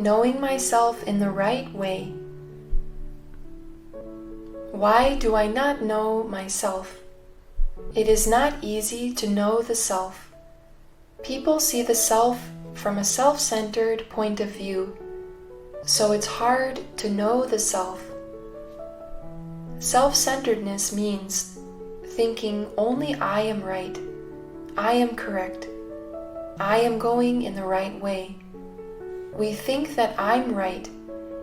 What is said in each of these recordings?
knowing myself in the right way. Why do I not know myself? It is not easy to know the self. People see the self from a self-centered point of view, so it's hard to know the self. Self-centeredness means thinking only I am right, I am correct, I am going in the right way. We think that I'm right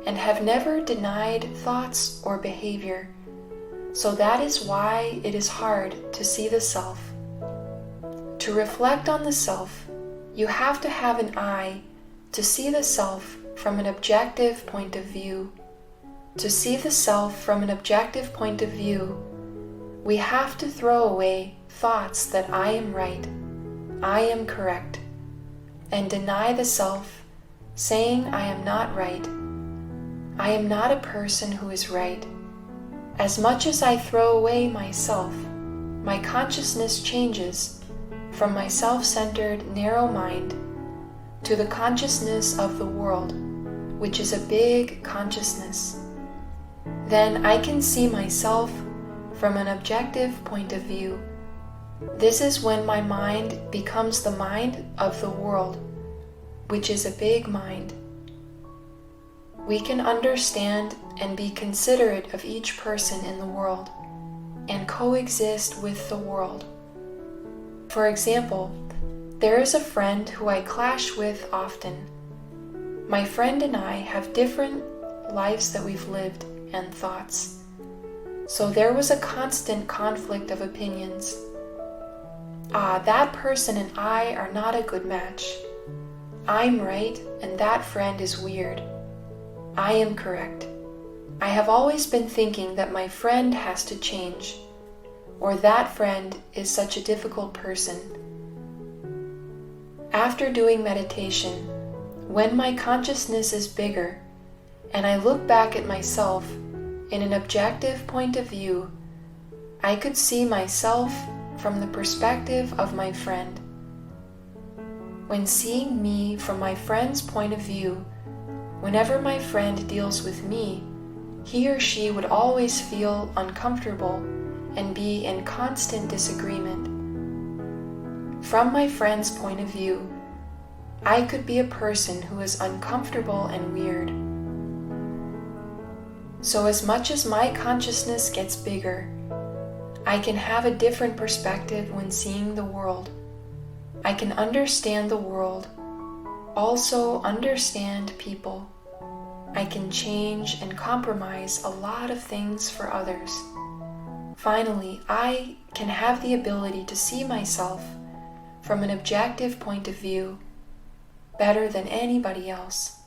and have never denied thoughts or behavior, so that is why it is hard to see the self. To reflect on the self, you have to have an eye to see the self from an objective point of view. To see the self from an objective point of view, we have to throw away thoughts that I am right, I am correct, and deny the self, saying I am not right. I am not a person who is right. As much as I throw away myself, my consciousness changes from my self-centered, narrow mind to the consciousness of the world, which is a big consciousness. Then I can see myself from an objective point of view. This is when my mind becomes the mind of the world, which is a big mind. We can understand and be considerate of each person in the world and coexist with the world. For example, there is a friend who I clash with often. My friend and I have different lives that we've lived and thoughts. So there was a constant conflict of opinions. That person and I are not a good match. I'm right and that friend is weird. I am correct. I have always been thinking that my friend has to change, or that friend is such a difficult person. After doing meditation, when my consciousness is bigger, and I look back at myself in an objective point of view, I could see myself from the perspective of my friend. When seeing me from my friend's point of view, whenever my friend deals with me, he or she would always feel uncomfortable and be in constant disagreement. From my friend's point of view, I could be a person who is uncomfortable and weird. So as much as my consciousness gets bigger, I can have a different perspective when seeing the world. I can understand the world, also understand people. I can change and compromise a lot of things for others. Finally, I can have the ability to see myself from an objective point of view better than anybody else.